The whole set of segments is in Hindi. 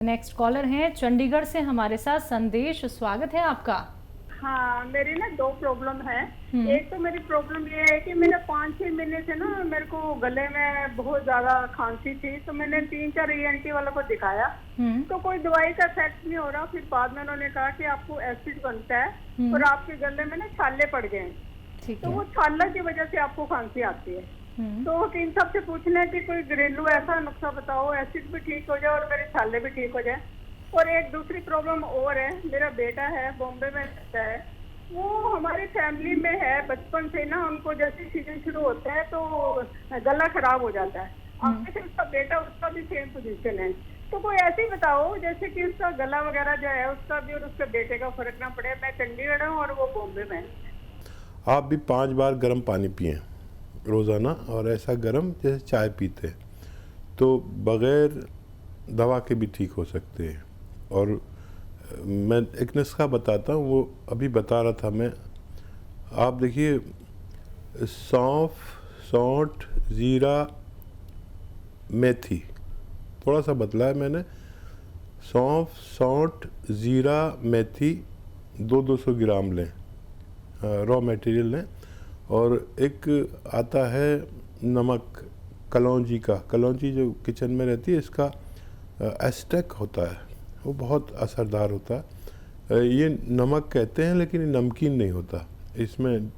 नेक्स्ट कॉलर हैं चंडीगढ़ से हमारे साथ संदेश, स्वागत है आपका। हाँ, मेरी ना दो प्रॉब्लम है। एक तो मेरी प्रॉब्लम ये है कि मैंने 5-6 महीने से ना मेरे को गले में बहुत ज्यादा खांसी थी, तो मैंने 3-4 ENT वालों को दिखाया तो कोई दवाई का इफेक्ट नहीं हो रहा। फिर बाद में उन्होंने कहा कि आपको एसिड बनता है और आपके गले में ना छाले पड़ गए हैं, तो वो छाला की वजह से आपको खांसी आती है। तो इन सबसे पूछना है कि कोई घरेलू ऐसा नुस्खा बताओ, एसिड भी ठीक हो जाए और मेरे छाले भी ठीक हो जाए। और एक दूसरी प्रॉब्लम और है, मेरा बेटा है बॉम्बे में रहता है, वो हमारी फैमिली में है बचपन से ना, उनको जैसे सीजन शुरू होता है तो गला खराब हो जाता है। अब से उसका बेटा, उसका भी सेम पोजीशन है, तो कोई ऐसे ही बताओ जैसे कि उसका गला वगैरह जो है उसका भी और उसके बेटे का फर्क ना पड़े। मैं चंडीगढ़ हूँ और वो बॉम्बे में। आप भी 5 बार गर्म पानी पिएं रोज़ाना, और ऐसा गर्म जैसे चाय पीते हैं, तो बग़ैर दवा के भी ठीक हो सकते हैं। और मैं एक नुस्खा बताता हूँ, वो अभी बता रहा था मैं। आप देखिए, सौंफ, सौंठ, ज़ीरा, मेथी, थोड़ा सा बदला है मैंने। सौंफ, सौंठ, ज़ीरा, मेथी 200 ग्राम लें, रॉ मटेरियल लें। और एक आता है नमक कलौंजी का, कलौंजी जो किचन में रहती है, इसका एस्टेक होता है, वो बहुत असरदार होता है। ये नमक कहते हैं लेकिन ये नमकीन नहीं होता। इसमें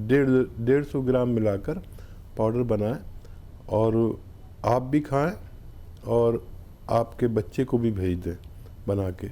150 ग्राम मिलाकर पाउडर बनाएं और आप भी खाएं और आपके बच्चे को भी भेज दें बना के।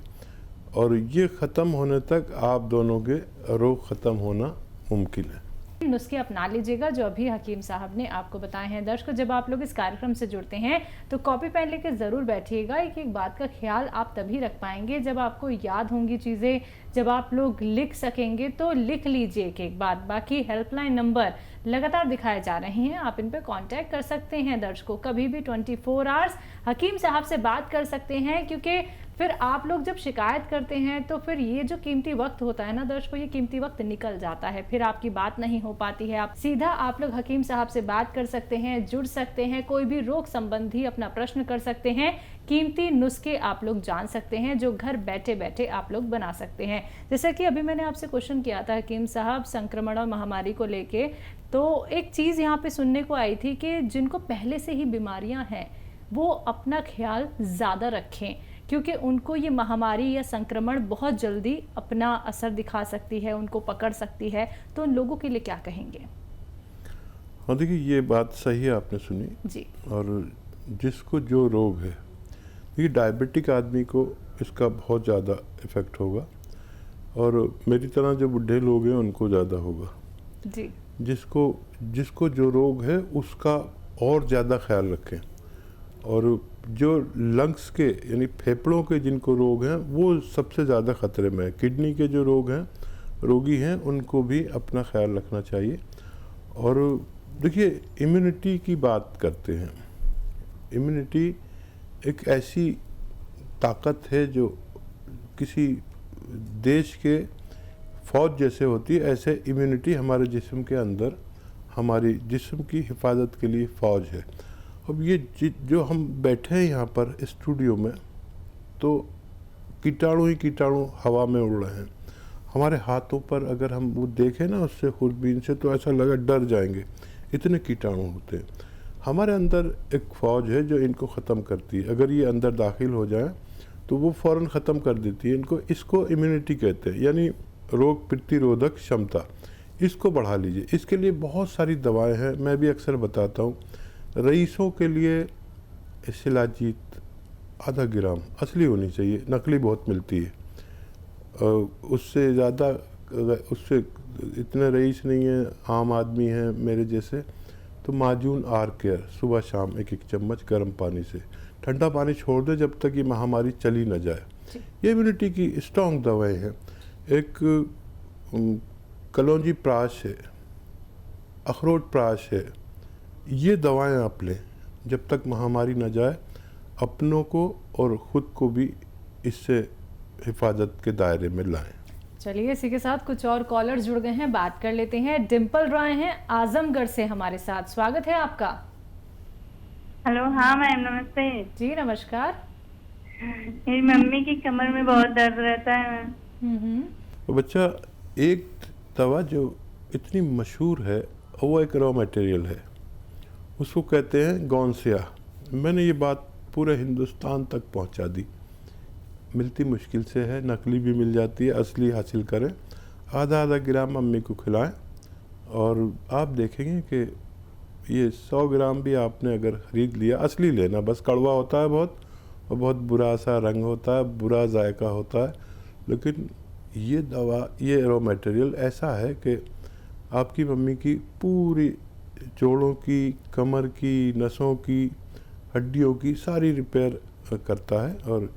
और ये ख़त्म होने तक आप दोनों के रोग ख़त्म होना मुमकिन है। नुस्खे अपना लीजिएगा जो अभी हकीम साहब ने आपको बताए हैं। दर्शकों, जब आप लोग इस कार्यक्रम से जुड़ते हैं तो कॉपी पेन लेके ज़रूर बैठिएगा। एक बात का ख्याल आप तभी रख पाएंगे जब आपको याद होंगी चीज़ें, जब आप लोग लिख सकेंगे, तो लिख लीजिए एक बात। बाकी हेल्पलाइन नंबर लगातार दिखाए जा रहे हैं, आप इन पर कांटेक्ट कर सकते हैं। दर्शकों, कभी भी 24 आवर्स हकीम साहब से बात कर सकते हैं, क्योंकि फिर आप लोग जब शिकायत करते हैं तो फिर ये जो कीमती वक्त होता है ना दर्शकों, ये कीमती वक्त निकल जाता है, फिर आपकी बात नहीं हो पाती है। आप सीधा आप लोग हकीम साहब से बात कर सकते हैं, जुड़ सकते हैं, कोई भी रोग संबंधी अपना प्रश्न कर सकते हैं, कीमती नुस्खे आप लोग जान सकते हैं जो घर बैठे बैठे आप लोग बना सकते हैं। जैसे कि अभी मैंने आपसे क्वेश्चन किया था हकीम साहब संक्रमण और महामारी को लेके, तो एक चीज़ यहाँ पे सुनने को आई थी कि जिनको पहले से ही बीमारियाँ हैं वो अपना ख्याल ज़्यादा रखें, क्योंकि उनको ये महामारी या संक्रमण बहुत जल्दी अपना असर दिखा सकती है, उनको पकड़ सकती है। तो उन लोगों के लिए क्या कहेंगे? हाँ, देखिए, ये बात सही है, आपने सुनी जी। और जिसको जो रोग है, देखिए डायबिटिक आदमी को इसका बहुत ज़्यादा इफ़ेक्ट होगा, और मेरी तरह जो बुढ़े लोग हैं उनको ज़्यादा होगा। जी। जिसको जो रोग है उसका और ज़्यादा ख्याल रखें। और जो लंग्स के यानी फेफड़ों के जिनको रोग हैं वो सबसे ज़्यादा ख़तरे में है। किडनी के जो रोगी हैं उनको भी अपना ख्याल रखना चाहिए। और देखिए, इम्यूनिटी की बात करते हैं। इम्यूनिटी एक ऐसी ताकत है जो किसी देश के फ़ौज जैसे होती है, ऐसे इम्यूनिटी हमारे जिस्म के अंदर हमारी जिस्म की हिफाजत के लिए फ़ौज है। अब ये जो हम बैठे हैं यहाँ पर स्टूडियो में, तो कीटाणु ही कीटाणु हवा में उड़ रहे हैं। हमारे हाथों पर अगर हम वो देखें ना उससे खुरबीन से, तो ऐसा लगा डर जाएंगे, इतने कीटाणु होते हैं। हमारे अंदर एक फ़ौज है जो इनको ख़त्म करती है। अगर ये अंदर दाखिल हो जाए तो वो फ़ौरन ख़त्म कर देती है इनको। इसको इम्यूनिटी कहते हैं, यानी रोग प्रतिरोधक क्षमता। इसको बढ़ा लीजिए। इसके लिए बहुत सारी दवाएँ हैं, मैं भी अक्सर बताता हूँ। रईसों के लिए शिलाजीत आधा ग्राम असली होनी चाहिए, नकली बहुत मिलती है। उससे ज़्यादा, उससे इतने रईस नहीं है, आम आदमी हैं मेरे जैसे, तो माजून आर केयर सुबह शाम 1-1 चम्मच गर्म पानी से, ठंडा पानी छोड़ दे जब तक ये महामारी चली न जाए। ये इम्यूनिटी की स्ट्रॉन्ग दवाएं हैं। एक कलौंजी प्राश है, अखरोट प्राश है, ये दवाएं आप लें जब तक महामारी न जाए। अपनों को और ख़ुद को भी इससे हिफाजत के दायरे में लाएं। चलिए, इसी के साथ कुछ और कॉलर जुड़ गए हैं, बात कर लेते हैं। डिम्पल रॉय हैं आजमगढ़ से हमारे साथ, स्वागत है आपका। हेलो। हाँ मैम, नमस्ते। जी नमस्कार। मेरी मम्मी की कमर में बहुत दर्द रहता है। तो बच्चा, एक दवा जो इतनी मशहूर है वो एक रॉ मटेरियल है, उसको कहते हैं गौनसिया। मैंने ये बात पूरे हिंदुस्तान तक पहुंचा दी। मिलती मुश्किल से है, नकली भी मिल जाती है, असली हासिल करें। आधा आधा ग्राम मम्मी को खिलाएं और आप देखेंगे कि ये 100 ग्राम भी आपने अगर ख़रीद लिया, असली लेना, बस कड़वा होता है बहुत और बहुत बुरा सा रंग होता है, बुरा जायका होता है, लेकिन ये दवा, ये रॉ मटेरियल ऐसा है कि आपकी मम्मी की पूरी जोड़ों की, कमर की, नसों की, हड्डियों की सारी रिपेयर करता है। और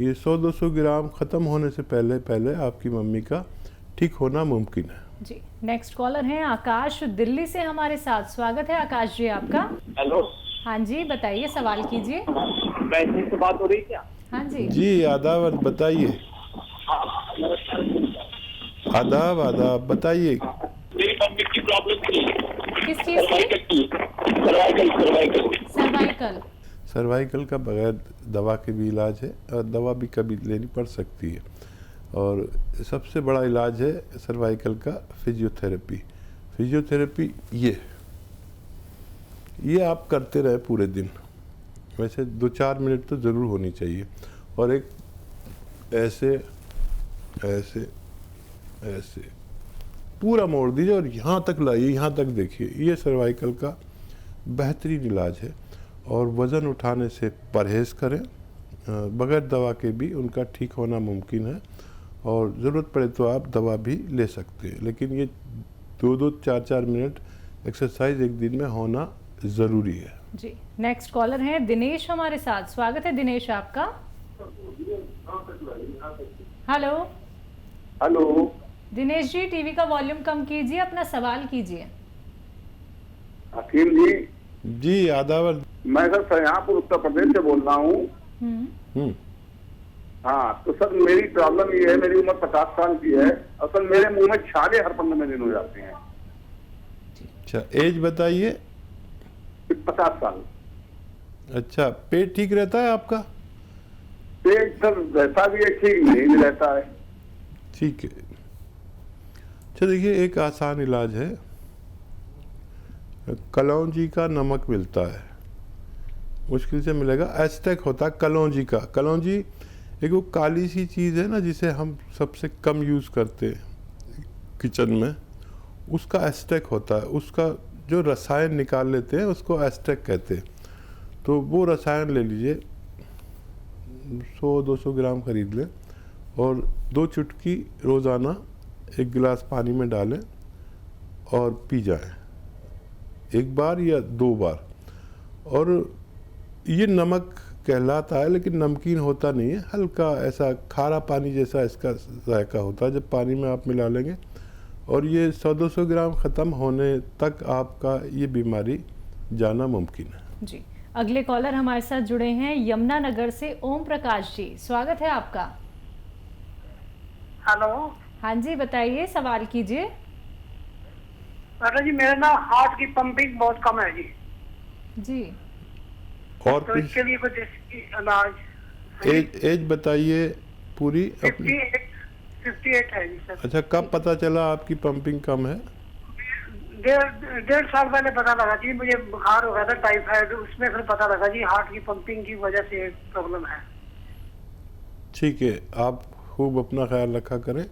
ये 100-200 ग्राम ख़त्म होने से पहले पहले आपकी मम्मी का ठीक होना मुमकिन है। जी, नेक्स्ट कॉलर हैं आकाश, दिल्ली से हमारे साथ। स्वागत है आकाश जी आपका। हेलो। हाँ जी, बताइए, सवाल कीजिए। वैसे से बात हो रही क्या? हाँ जी जी, आदाब, बताइए। आदाब आदाब, बताइए। मेरी मम्मी की प्रॉब्लम थी। किस चीज़ की? सर्वाइकल। सर्वाइकल का बगैर दवा के भी इलाज है और दवा भी कभी लेनी पड़ सकती है। और सबसे बड़ा इलाज है सर्वाइकल का फिजियोथेरेपी। फिजियोथेरेपी ये आप करते रहे पूरे दिन, वैसे 2-4 मिनट तो ज़रूर होनी चाहिए। और एक ऐसे ऐसे ऐसे पूरा मोड़ दीजिए और यहाँ तक लाइए, यहाँ तक देखिए। ये सर्वाइकल का बेहतरीन इलाज है। और वज़न उठाने से परहेज़ करें, बगैर दवा के भी उनका ठीक होना मुमकिन है। और ज़रूरत पड़े तो आप दवा भी ले सकते हैं, लेकिन ये 2-2, 4-4 मिनट एक्सरसाइज एक दिन में होना ज़रूरी है। जी, नेक्स्ट कॉलर हैं दिनेश हमारे साथ। स्वागत है दिनेश आपका। Hello. Hello. Dinesh ji, TV का वॉल्यूम कम कीजिए, अपना सवाल कीजिए। हकीम जी। जी, आदाब। मैं सर शाहजहाँपुर उत्तर प्रदेश से बोल रहा हूँ। हाँ, तो सर मेरी प्रॉब्लम ये है, मेरी उम्र 50 साल की है और सर मेरे मुंह में छाले हर 15 दिन हो जाते हैं। अच्छा, एज बताइए। 50 साल। अच्छा, पेट ठीक रहता है आपका? पेट सर रहता भी है, ठीक नहीं भी रहता है। ठीक है। अच्छा, देखिए, एक आसान इलाज है। कलौंजी का नमक मिलता है, मुश्किल से मिलेगा। एस्टेक होता है कलौंजी का। कलौंजी एक वो काली सी चीज़ है ना, जिसे हम सबसे कम यूज़ करते हैं किचन में, उसका एस्टेक होता है। उसका जो रसायन निकाल लेते हैं उसको एस्टेक कहते हैं। तो वो रसायन ले लीजिए, 100-200 ग्राम खरीद लें और 2 चुटकी रोज़ाना 1 गिलास पानी में डालें और पी जाएं, 1 बार या 2 बार। और ये नमक कहलाता है, लेकिन नमकीन होता नहीं है, हल्का ऐसा खारा पानी जैसा इसका जायका होता है जब पानी में आप मिला लेंगे। और ये 100-200 ग्राम ख़त्म होने तक आपका ये बीमारी जाना मुमकिन है। जी, अगले कॉलर हमारे साथ जुड़े हैं यमुनानगर से ओम प्रकाश जी। स्वागत है आपका। हेलो। हाँ जी, बताइए, सवाल कीजिए। अरे जी, मेरा ना हार्ट की पंपिंग बहुत कम है जी। जी, और तो इसके लिए कुछ इलाज। एज बताइए पूरी अपनी। 58 है जी सर। अच्छा, कब पता चला आपकी पंपिंग कम है? 1.5 साल पहले पता लगा जी, मुझे बुखार हो गया था टाइफाइड, उसमें फिर पता लगा जी हार्ट की पंपिंग की वजह से प्रॉब्लम है। ठीक है, आप खूब अपना ख्याल रखा करें,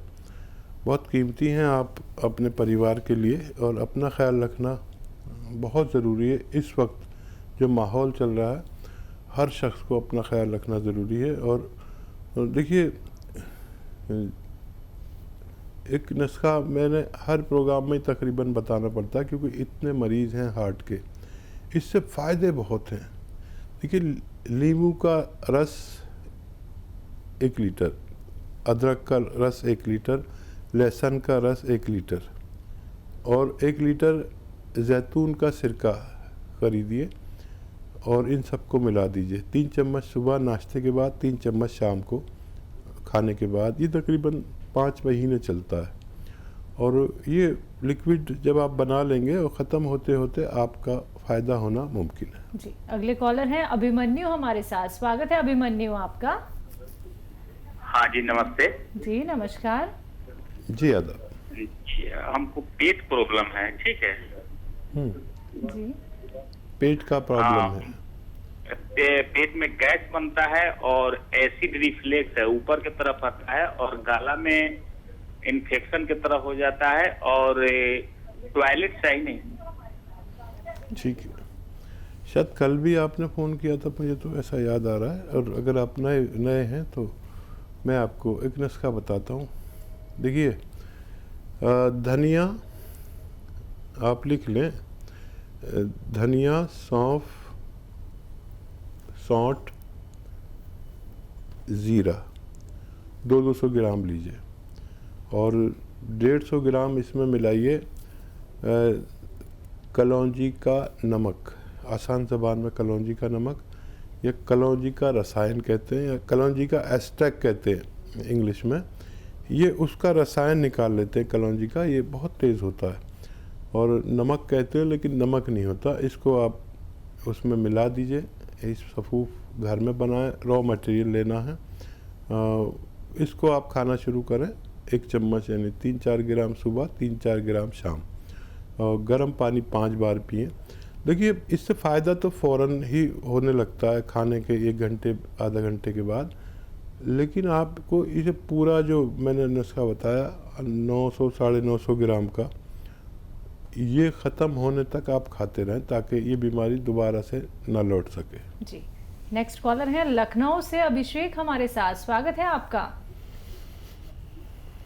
बहुत कीमती हैं आप अपने परिवार के लिए, और अपना ख्याल रखना बहुत ज़रूरी है। इस वक्त जो माहौल चल रहा है, हर शख्स को अपना ख्याल रखना ज़रूरी है। और देखिए, एक नुस्खा मैंने हर प्रोग्राम में तकरीबन बताना पड़ता है, क्योंकि इतने मरीज़ हैं हार्ट के, इससे फ़ायदे बहुत हैं। देखिए, नींबू का रस 1 लीटर, अदरक का रस 1 लीटर, लहसुन का रस 1 लीटर और 1 लीटर जैतून का सिरका खरीदिए और इन सबको मिला दीजिए। 3 चम्मच सुबह नाश्ते के बाद, 3 चम्मच शाम को खाने के बाद। ये तकरीबन 5 महीने चलता है। और ये लिक्विड जब आप बना लेंगे और ख़त्म होते होते आपका फ़ायदा होना मुमकिन है। जी, अगले कॉलर हैं अभिमन्यु हमारे साथ। स्वागत है अभिमन्यु आपका। हाँ जी, नमस्ते जी नमस्कार। जी आदाब। जी, हमको पेट प्रॉब्लम है, ठीक है। जी पेट का प्रॉब्लम हाँ, है। पेट में गैस बनता है और एसिड रिफ्लेक्स है, ऊपर की तरफ आता है और गला में इन्फेक्शन की तरह हो जाता है और टॉयलेट सही नहीं। ठीक है, शायद कल भी आपने फ़ोन किया था, मुझे तो ऐसा याद आ रहा है। और अगर आप नए नए हैं तो मैं आपको एक नुस्खा बताता हूँ। देखिए, धनिया आप लिख लें, धनिया, सौंफ, सौंठ, ज़ीरा 200 ग्राम लीजिए और 150 ग्राम इसमें मिलाइए कलौंजी का नमक। आसान ज़बान में कलौंजी का नमक या कलौंजी का रसायन कहते हैं, या कलौंजी का एस्ट्रैक्ट कहते हैं इंग्लिश में। ये उसका रसायन निकाल लेते हैं कलौंजी का, ये बहुत तेज़ होता है। और नमक कहते हैं लेकिन नमक नहीं होता। इसको आप उसमें मिला दीजिए। इस सफ़ूफ घर में बनाएं, रॉ मटेरियल लेना है। इसको आप खाना शुरू करें, 1 चम्मच यानी 3-4 ग्राम सुबह, 3-4 ग्राम शाम। और गर्म पानी 5 बार पिएं। देखिए, इससे फ़ायदा तो फ़ौरन ही होने लगता है खाने के 1 घंटे आधा घंटे के बाद, लेकिन आपको इसे पूरा जो मैंने नुस्खा बताया 900-950 ग्राम का, ये ख़त्म होने तक आप खाते रहें ताकि ये बीमारी दोबारा से ना लौट सके। जी, नेक्स्ट कॉलर है लखनऊ से अभिषेक हमारे साथ। स्वागत है आपका।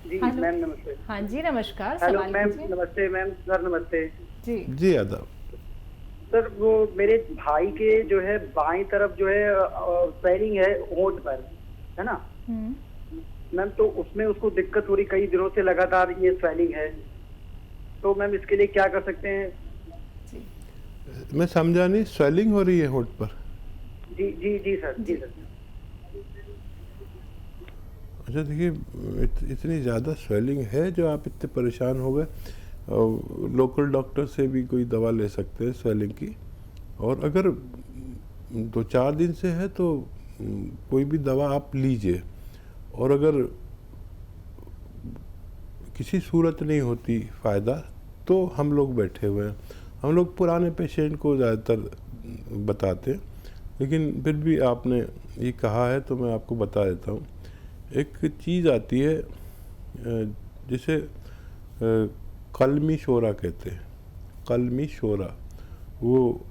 जी हेलो। मैम नमस्ते। हाँ जी नमस्कार। हेलो सवाल मैम, कीजिए। नमस्ते मैम, सर नमस्ते। जी आदाब। सर वो मेरे भाई के जो है बाईं तरफ जो है स्वेलिंग है होंठ पर, है ना मैम, तो उसमें उसको दिक्कत हो रही कई दिनों से, लगातार ये स्वेलिंग है। तो मैम इसके लिए क्या कर सकते हैं? मैं समझा नहीं, स्वेलिंग हो रही है होंठ पर? जी जी जी सर, जी सर। अच्छा, देखिए, इतनी ज़्यादा स्वेलिंग है जो आप इतने परेशान हो गए, लोकल डॉक्टर से भी कोई दवा ले सकते हैं स्वेलिंग की। और अगर 2-4 दिन से है तो कोई भी दवा आप लीजिए। और अगर किसी सूरत नहीं होती फ़ायदा तो हम लोग बैठे हुए हैं। हम लोग पुराने पेशेंट को ज़्यादातर बताते हैं, लेकिन फिर भी आपने ये कहा है तो मैं आपको बता देता हूँ। एक चीज़ आती है जिसे कलमी शोरा कहते हैं, कलमी शोरा, वो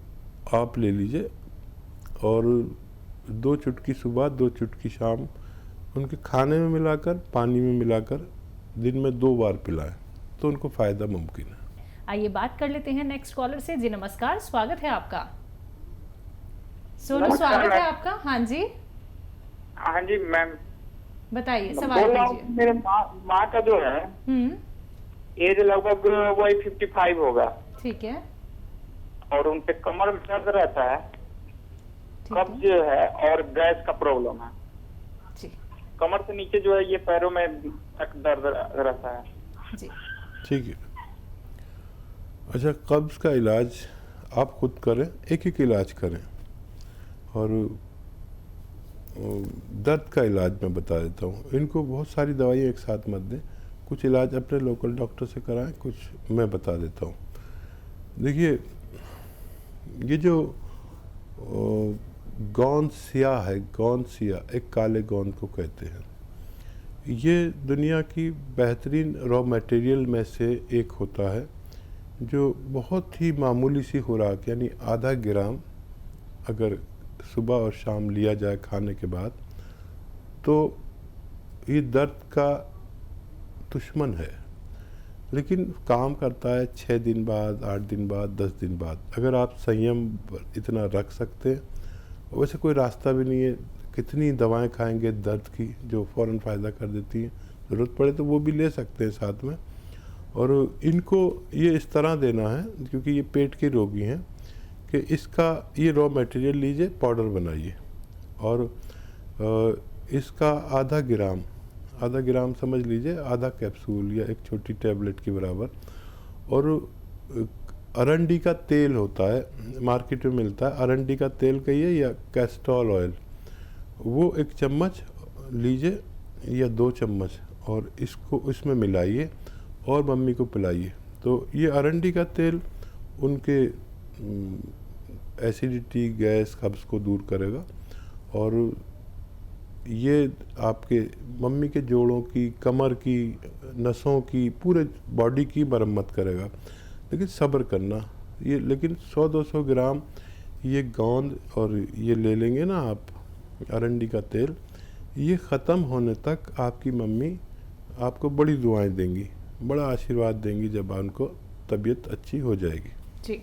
आप ले लीजिए और 2 चुटकी सुबह 2 चुटकी शाम उनके खाने में मिलाकर, पानी में मिलाकर दिन में 2 बार पिलाएं तो उनको फ़ायदा मुमकिन है। आइए बात कर लेते हैं नेक्स्ट कॉलर से। जी नमस्कार, स्वागत है आपका। सोनू, स्वागत है आपका। हाँ जी हाँ जी मैम, बताइए, सवाल बोल रहा हूँ, कीजिए। मेरे माँ का जो है एज लगभग वही 55 होगा ठीक है। और उनके कमर में दर्द रहता है, ठीक कब्ज है है और गैस का प्रॉब्लम है। जी कमर से नीचे जो है ये पैरों में तक दर्द रहता है। जी ठीक है। अच्छा, कब्ज़ का इलाज आप खुद करें, एक इलाज करें। और दर्द का इलाज मैं बता देता हूँ। इनको बहुत सारी दवाइयाँ एक साथ मत दें, कुछ इलाज अपने लोकल डॉक्टर से कराएं, कुछ मैं बता देता हूँ। देखिए, ये जो गोंद सिया है, गोंद सिया, एक काले गोंद को कहते हैं, ये दुनिया की बेहतरीन रॉ मटेरियल में से एक होता है जो बहुत ही मामूली सी खुराक यानी आधा ग्राम अगर सुबह और शाम लिया जाए खाने के बाद तो ये दर्द का दुश्मन है, लेकिन काम करता है 6 दिन बाद, 8 दिन बाद, 10 दिन बाद। अगर आप संयम इतना रख सकते हैं, वैसे कोई रास्ता भी नहीं है। कितनी दवाएं खाएंगे दर्द की जो फ़ौरन फ़ायदा कर देती हैं, ज़रूरत पड़े तो वो भी ले सकते हैं साथ में। और इनको ये इस तरह देना है, क्योंकि ये पेट के रोगी हैं, कि इसका ये रॉ मटेरियल लीजिए, पाउडर बनाइए और इसका आधा ग्राम समझ लीजिए, आधा कैप्सूल या एक छोटी टैबलेट के बराबर। और अरंडी का तेल होता है, मार्केट में मिलता है, अरंडी का तेल कहिए या कैस्ट्रॉल ऑयल, वो 1 चम्मच लीजिए या 2 चम्मच और इसको इसमें मिलाइए और मम्मी को पिलाइए। तो ये अरंडी का तेल उनके एसिडिटी, गैस, कब्ज़ को दूर करेगा और ये आपके मम्मी के जोड़ों की, कमर की, नसों की, पूरे बॉडी की मरम्मत करेगा। लेकिन सब्र करना, ये लेकिन 100-200 ग्राम ये गोंद और ये ले लेंगे ना आप, अरंडी का तेल, ये ख़त्म होने तक आपकी मम्मी आपको बड़ी दुआएं देंगी, बड़ा आशीर्वाद देंगी जब उनको तबीयत अच्छी हो जाएगी। जी।